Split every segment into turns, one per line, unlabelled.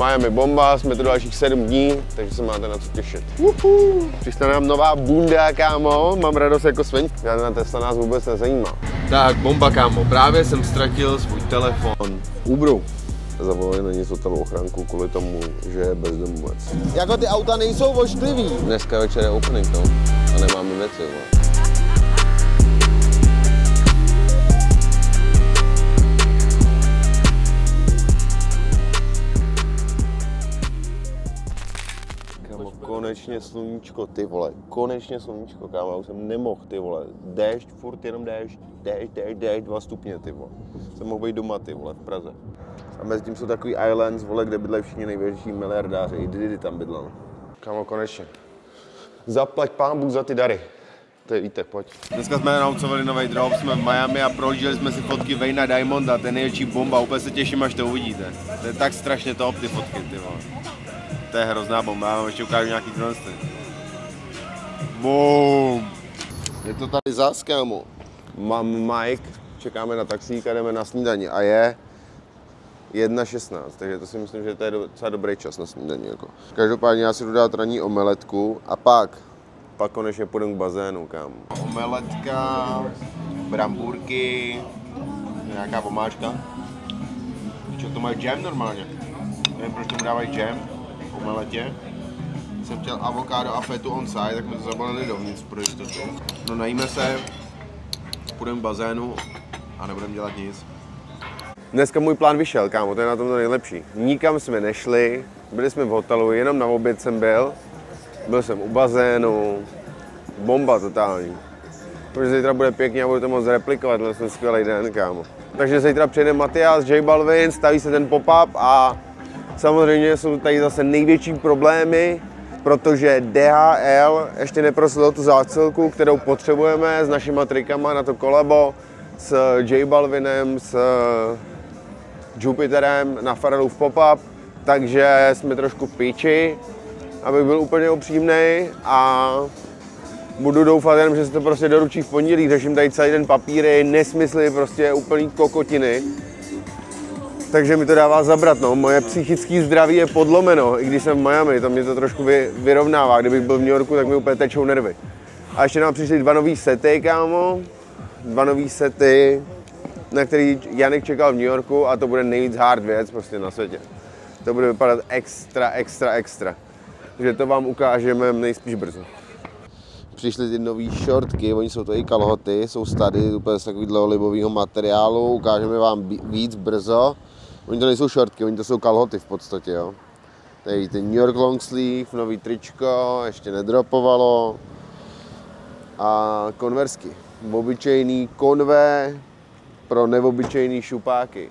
Miami bomba, jsme tu dalších 7 dní, takže se máte na co těšit. Přišla nám nová bunda, kámo, mám radost jako sviň. Žádná Tesla nás vůbec nezajímá. Tak, bomba, kámo, právě jsem ztratil svůj telefon. Uberu. Zavolali na nic hotelu ochranku kvůli tomu, že je bezdomovec. Jako ty auta nejsou ošklivý. Dneska večer je opening, no. A nemáme věci, no. Konečně sluníčko, ty vole, konečně sluníčko, kámo, já už jsem nemohl, ty vole, déšť, furt jenom déšť, 2 stupně, ty vole. Jsem mohl být doma, ty vole, v Praze. A mezi tím jsou takový islands, vole, kde bydlejí všichni největší miliardáři, i Diddy tam bydlel. Kámo, konečně. Zaplať pán Bůh za ty dary. To je víte, pojď. Dneska jsme announcovali nový drop, jsme v Miami a prohlíželi jsme si fotky Wayna Diamonda, ten největší bomba, úplně se těším, až to uvidíte. To je tak strašně top, ty fotky, ty vole. To je hrozná bomba, já vám ještě ukážu nějaký tronsty. Boom! Je to tady zas, kámo. Mám Mike, čekáme na taxíka, jdeme na snídani a je 1:16, takže to si myslím, že to je docela dobrý čas na snídani. Jako. Každopádně já si jdu dát ranní omeletku a pak konečně půjdem k bazénu, kámo. Omeletka, brambůrky, nějaká pomáčka. Čo to mají džem normálně? Nevím, proč tomu dávají džem. Omeletě. Jsem chtěl avokádo a fetu on side, tak mi to zabalili dovnitř pro jistotu. No najíme se, půjdeme k bazénu a nebudeme dělat nic. Dneska můj plán vyšel, kámo, to je na tom to nejlepší. Nikam jsme nešli, byli jsme v hotelu, jenom na oběd jsem byl jsem u bazénu, bomba totální. Protože zítra bude pěkně a budu to moc replikovat, ale jsem skvělý den, kámo. Takže zítra přijde Matyáš, J Balvin, staví se ten pop-up a samozřejmě jsou tady zase největší problémy, protože DHL ještě neprosilo tu zásilku, kterou potřebujeme s našima trikama na to kolabo s J Balvinem, s Jupiterem na Pharrellův pop-up, takže jsme trošku v píči, abych byl úplně upřímnej a budu doufat jenom, že se to prostě doručí v pondělí, řeším tady celý den papíry, nesmysly, prostě úplný kokotiny. Takže mi to dává zabrat, no. Moje psychické zdraví je podlomeno, i když jsem v Miami, to mě to trošku vyrovnává. Kdybych byl v New Yorku, tak mi úplně tečou nervy. A ještě nám přišly 2 nový sety, kámo. 2 nový sety, na který Janek čekal v New Yorku a to bude nejvíc hard věc prostě na světě. To bude vypadat extra. Takže to vám ukážeme nejspíš brzo. Přišly ty nový šortky, oni jsou to i kalhoty, jsou z tady úplně z takového libového materiálu, ukážeme vám víc brzo. Oni to nejsou šortky, oni to jsou kalhoty v podstatě, jo. Tady víte New York long sleeve, nový tričko, ještě nedropovalo. A konversky, obyčejný konve pro neobyčejný šupáky.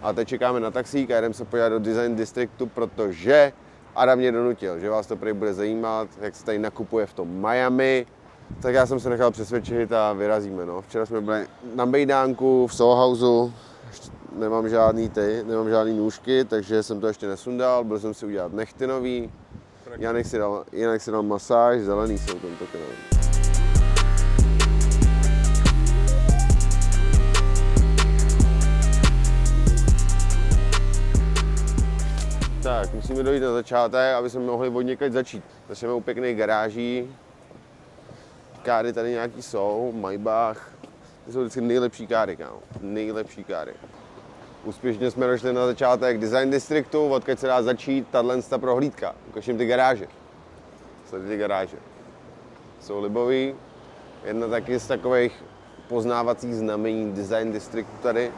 A teď čekáme na taxík a jdeme se podívat do Design Districtu, protože Adam mě donutil, že vás to prý bude zajímat, jak se tady nakupuje v tom Miami. Tak já jsem se nechal přesvědčit a vyrazíme, no. Včera jsme byli na Mejdánku, v Soho Houseu, nemám žádný nůžky, takže jsem to ještě nesundal, byl jsem si udělat nechty nový. Jinak si dal masáž, zelený jsou tentokrát. Tak, musíme dojít na začátek, aby jsme mohli od někaď začít. Začneme u pěkných garáží. Káry tady nějaký jsou, Maybach. To jsou vždycky nejlepší káry, kámo. Nejlepší káry. Úspěšně jsme došli na začátek Design Districtu, odkud se dá začít tato prohlídka. Ukažím ty garáže. Sledujte ty garáže. Jsou libový. Jedna taky z takových poznávacích znamení Design Districtu tady.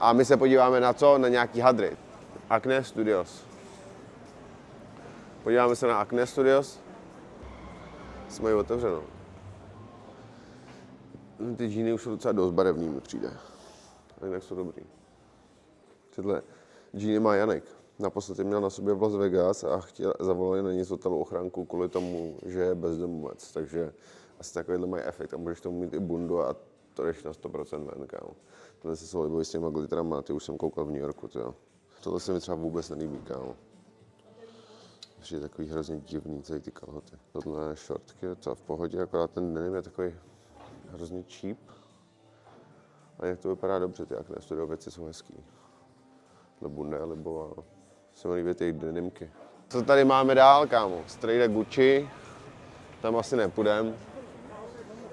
A my se podíváme na co? Na nějaký hadry. Acne Studios. Podíváme se na Acne Studios. Jsme ji otevřenou. Ty džíny už jsou docela dost barevný, mi přijde. A jinak jsou dobrý. Tyhle džíny má Janek. Naposledy měl na sobě v Las Vegas a zavolali na něj z hotelu ochranku kvůli tomu, že je bezdomovec. Takže asi takovýhle mají efekt a můžeš tomu mít i bundu a to jdeš na 100% ven, kámo. Tohle se jsou líbí s těma glitterama, ty už jsem koukal v New Yorku, tyjo. Tohle se mi třeba vůbec nelíbí, kámo. Je takový hrozně divný, celý ty kalhoty. Tohle šortky, to v pohodě, akorát ten denim je takový hrozně cheap. A jak to vypadá dobře, ty Acne Studio věci jsou hezký. Ta bunda je libová, Se mi líbí ty denimky. Co tady máme dál, kámo? Strejda Gucci, tam asi nepůjdem.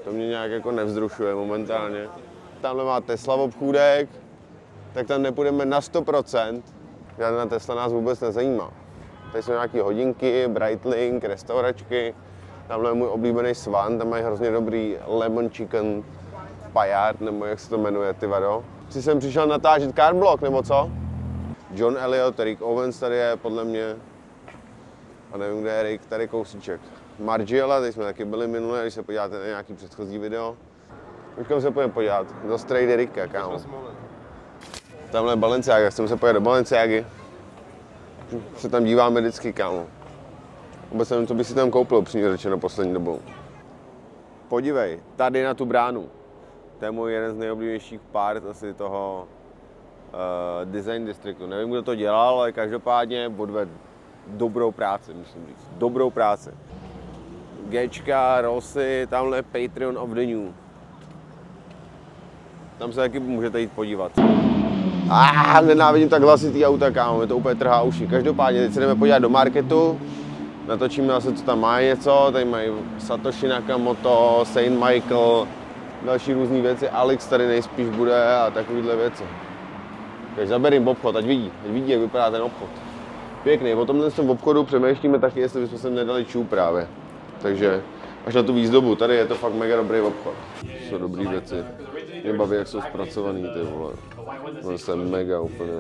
To mě nějak jako nevzrušuje momentálně. Tamhle má Tesla obchůdek, tak tam nepůjdeme na 100%. Žádná Tesla nás vůbec nezajímá. Tady jsou nějaké hodinky, Breitling, restauračky. Tamhle je můj oblíbený Svan, tam mají hrozně dobrý lemon chicken paját, nebo jak se to jmenuje, ty vado. Jsi sem přišel natáčet Carblock, nebo co? John Elliot, Rick Owens tady je, podle mě. A nevím, kde je Rick, tady kousíček. Margiela, tady jsme taky byli minule, když se podíváte na nějaký předchozí video. Už kam se půjdeme podívat? Do Strejdy Ricka, kámo. Tamhle je Balenciaga, chceme se podívat do Balenciagy. Se tam díváme vždycky, kámo. Vůbec nevím, co by si tam koupil, upřímně řečeno, poslední dobou. Podívej, tady na tu bránu. To je můj jeden z nejoblíbenějších part asi toho design districtu. Nevím, kdo to dělal, ale každopádně odvedl dobrou práci, musím říct. Dobrou práci. Gčka, Rossi, tamhle Patreon of the New. Tam se taky můžete jít podívat. Nenávidím tak hlasitý auta, kámo, mě to úplně trhá uši. Každopádně, teď se jdeme podívat do marketu. Natočíme zase, co tam má něco. Tady mají Satoshi Nakamoto, Saint Michael, další různé věci. Alex tady nejspíš bude a takovéhle věci. Takže zaberím obchod, ať vidí, jak vypadá ten obchod. Pěkný, o tomhle obchodu přemýšlíme taky, jestli bychom sem nedali čů právě. Takže až na tu výzdobu, tady je to fakt mega dobrý obchod. Jsou dobrý věci. Mě baví, jak jsou zpracovaný, ty vole. To jsem mega úplně.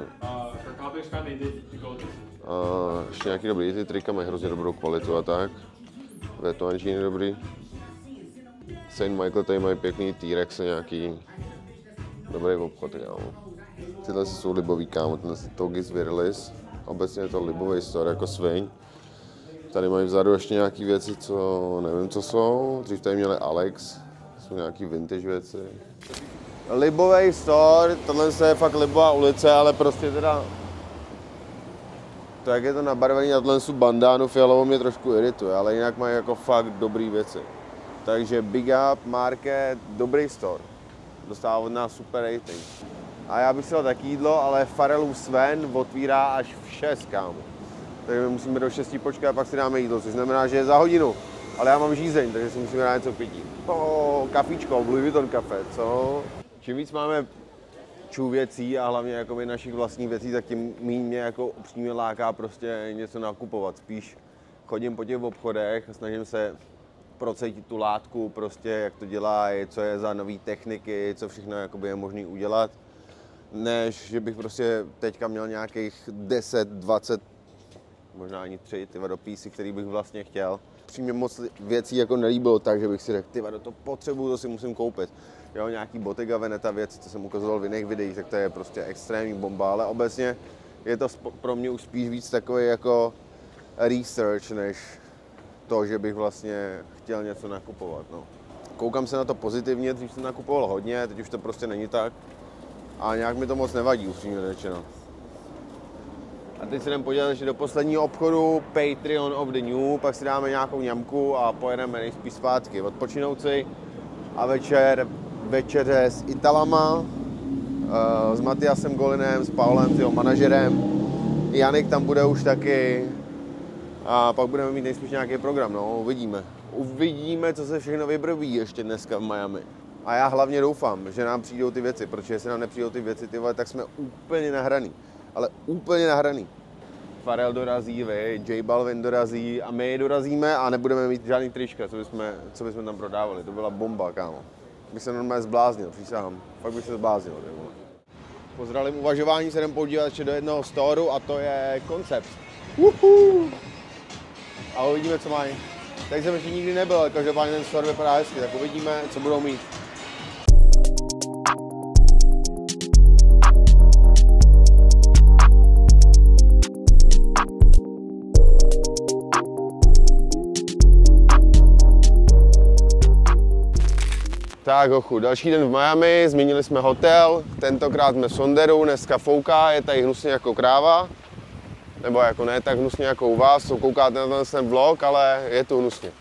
A ještě nějaký dobrý, ty trika mají hrozně dobrou kvalitu a tak. To je dobrý. Saint Michael tady mají pěkný T-Rex a nějaký dobrý obchod, kámo. Tyhle jsou libový, kámo, tenhle Togis Virilis. Obecně je to libový store jako sviň. Tady mají vzadu ještě nějaké věci, co nevím, co jsou. Dřív tady měli Alex, jsou nějaký vintage věci. Libový store, tohle je fakt libová ulice, ale prostě teda to, jak je to nabarvený na tohle bandánu fialovou, mě trošku irituje, ale jinak mají jako fakt dobrý věci. Takže Big Up Market, dobrý store. Dostává od nás super rating. A já bych si dal taky jídlo, ale Farelův Sven otvírá až v 6, kámo. Takže my musíme do 6 počkat a pak si dáme jídlo, což znamená, že je za hodinu. Ale já mám žízeň, takže si musíme dát něco pití. Kafíčko, Louis Vuitton kafe, co? Čím víc máme věcí a hlavně jakoby našich vlastních věcí, tak tím méně mě jako upřímně láká prostě něco nakupovat. Spíš chodím po těch obchodech a snažím se procítit tu látku, prostě jak to dělají, co je za nové techniky, co všechno jakoby je možné udělat. Než že bych prostě teďka měl nějakých 10, 20, možná ani 3 dopisy, který bych vlastně chtěl. Přímě moc věcí jako nelíbilo tak, že bych si řekl, to potřebuju, to si musím koupit. Jo, nějaký Bottega Veneta věc, co jsem ukazoval v jiných videích, tak to je prostě extrémní bomba, ale obecně je to pro mě už spíš víc takový jako research, než to, že bych vlastně chtěl něco nakupovat. No. Koukám se na to pozitivně, dřív jsem nakupoval hodně, teď už to prostě není tak. A nějak mi to moc nevadí, upřímně řečeno. A teď se jdeme podívat ještě do posledního obchodu, Patreon of the New, pak si dáme nějakou ňamku a pojedeme nejspíš zpátky, odpočinout si. A večeře s Italama, s Matiasem Golinem, s Paulem, s jeho manažerem. Janik tam bude už taky. A pak budeme mít nejspíš nějaký program, no, uvidíme. Uvidíme, co se všechno vybrví ještě dneska v Miami. A já hlavně doufám, že nám přijdou ty věci, protože jestli nám nepřijdou ty věci, ty vole, tak jsme úplně nahraný. Ale úplně nahraný. Pharrell dorazí, J Balvin dorazí a my dorazíme a nebudeme mít žádný trička, co bychom tam prodávali. To byla bomba, kámo. Bych se normálně zbláznil, přísahám. Fakt bych se zbláznil. Po zralém uvažování se jdeme podívat ještě do jednoho storu a to je Concept. A uvidíme, co mají. Tak jsem ještě nikdy nebyl, ale každopádně ten store vypadá hezky, tak uvidíme, co budou mít. Tak hochu, další den v Miami, změnili jsme hotel, tentokrát jsme v Sonderu, dneska fouká, je tady hnusně jako kráva. Nebo jako ne tak hnusně jako u vás, co koukáte na ten vlog, ale je tu hnusně.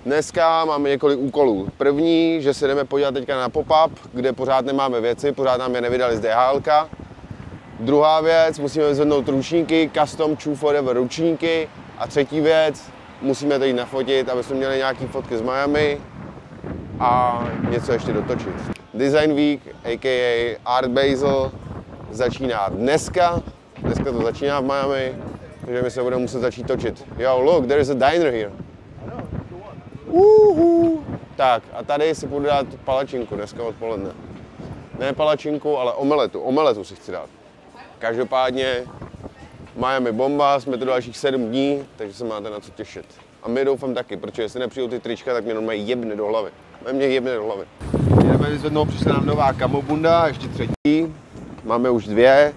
Dneska máme několik úkolů. První, že se jdeme podívat teďka na pop-up, kde pořád nemáme věci, pořád nám je nevydali z DHL. Druhá věc, musíme vyzvednout ručníky, custom True Forever ručníky. A třetí věc, musíme to jít nafotit, aby jsme měli nějaký fotky z Miami a něco ještě dotočit. Design Week, a.k.a. Art Basel, začíná dneska. Dneska to začíná v Miami, takže my se budeme muset začít točit. Yo, look, there is a diner here. Tak, a tady si budu dát palačinku dneska odpoledne. Ne palačinku, ale omeletu. Omeletu si chci dát. Každopádně Miami bomba, jsme tu dalších 7 dní, takže se máte na co těšit. A my doufám taky, protože jestli nepřijdu ty trička, tak mě normálně jebne do hlavy. Mě jebne do hlavy. Jdeme vyzvednout, přišla nám nová camo bunda, ještě třetí. Máme už 2.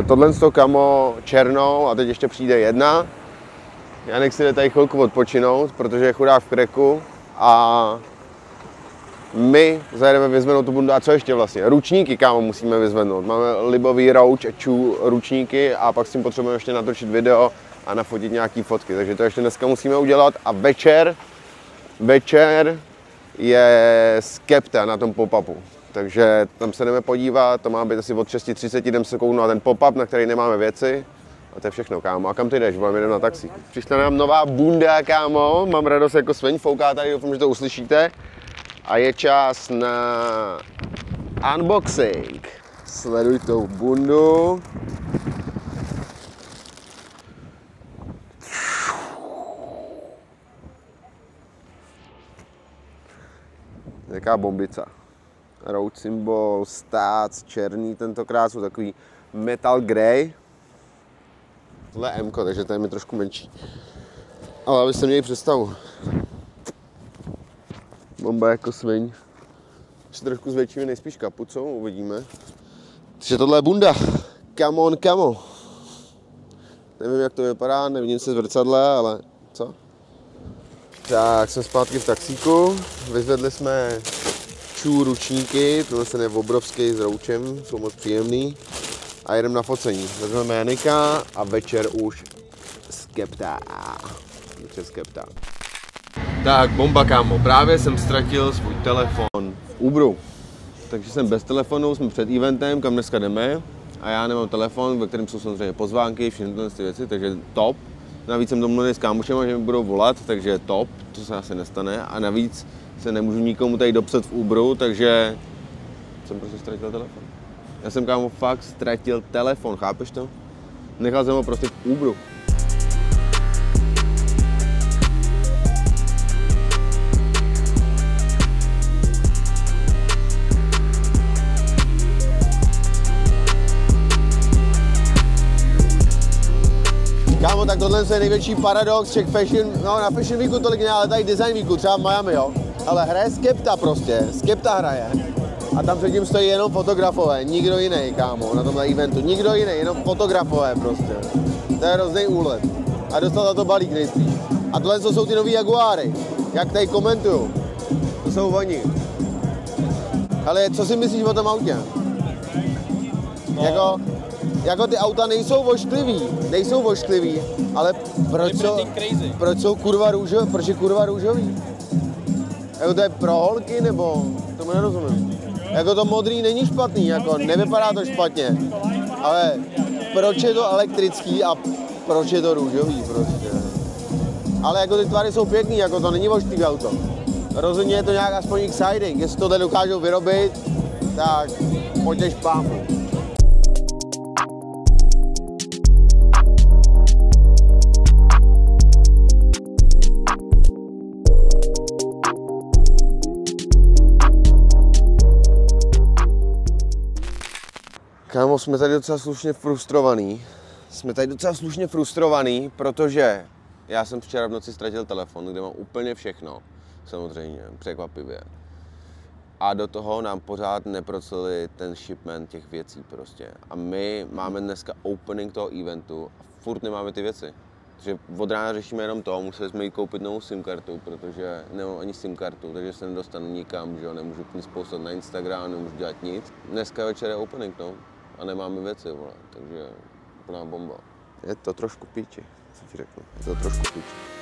Tohle z toho camo černou a teď ještě přijde 1. Janek si jde tady chvilku odpočinout, protože je chudák v kreku a my zajedeme vyzvednout tu bundu. A co ještě vlastně? Ručníky, kámo, musíme vyzvednout. Máme libový Roach a Chew ručníky a pak s tím potřebujeme ještě natočit video a nafotit nějaký fotky. Takže to ještě dneska musíme udělat a večer je Skepta na tom pop-upu. Takže tam se jdeme podívat, to má být asi od 6:30, jdeme se kouknout na ten pop-up, na který nemáme věci. A to je všechno, kámo. A kam ty jdeš? Budeme jdem na taxi. Přišla nám nová bunda, kámo. Mám radost jako sveň, fouká tady, doufám, že to uslyšíte. A je čas na unboxing. Sleduj tou bundu. Jaká bombica. Road symbol, Stats, černý tentokrát, jsou takový metal grey. Tohle je M-ko, takže to je mi trošku menší. Ale abyste měli představu. Bomba jako sviň. Ještě trošku zvětšíme nejspíš kapucou, uvidíme. Takže tohle je bunda. Come on, camo. Nevím, jak to vypadá, nevidím se zrcadle, ale co? Tak, jsme zpátky v taxíku. Vyzvedli jsme Chew ručníky, tohle je obrovský s roučem, jsou moc příjemný. A jedeme na focení. Vezmeme Janika a večer už Skepta. Tak, bomba, kámo. Právě jsem ztratil svůj telefon v Uberu. Takže jsem bez telefonu, jsme před eventem, kam dneska jdeme. A já nemám telefon, ve kterém jsou samozřejmě pozvánky, všechny ty věci, takže top. Navíc jsem domluvený s kámošem, že mi budou volat, takže top, to se asi nestane. A navíc se nemůžu nikomu tady dopsat v Uberu, takže jsem prostě ztratil telefon. Já jsem, kámo, fakt ztratil telefon, chápeš to? Nechal jsem ho prostě v Uberu. Kámo, tak tohle je největší paradox všech fashion, no na Fashion Weeku tolik ne, ale tady Design Weeku, třeba v Miami, jo. Ale hraje Skepta prostě, Skepta hraje. A tam předtím stojí jenom fotografové, nikdo jiný, kámo, na tomhle eventu, nikdo jiný, jenom fotografové prostě. To je hrozný úlet. A dostal za to balík nejspíš. A tohle jsou ty nový Jaguary, jak tady komentuju. To jsou oni. Ale co si myslíš o tom autě? No. Jako ty auta nejsou vošklivý, ale proč jsou kurva růžový, proč je kurva růžový? Jako to je pro holky, nebo tomu nerozumím. Jako to modrý není špatný, jako nevypadá to špatně, ale proč je to elektrický a proč je to růžový prostě. Ale jako ty tvary jsou pěkný, jako to není vošklivý auto. Rozhodně je to nějak aspoň exciting, jestli tohle dokážou vyrobit, tak pojďte špámu. Kámo, jsme tady docela slušně frustrovaný. Protože já jsem včera v noci ztratil telefon, kde mám úplně všechno, samozřejmě, překvapivě. A do toho nám pořád neproceli ten shipment těch věcí prostě. A my máme dneska opening toho eventu a furt nemáme ty věci. Takže od rána řešíme jenom to, museli jsme jít koupit novou SIM kartu, protože nemám ani SIM kartu, takže se nedostanu nikam, že jo, nemůžu nic postat na Instagram, nemůžu dělat nic. Dneska večer je opening, no. A nemáme věci, vole, takže úplná bomba. Je to trošku píči, co ti řeknu, je to trošku píči.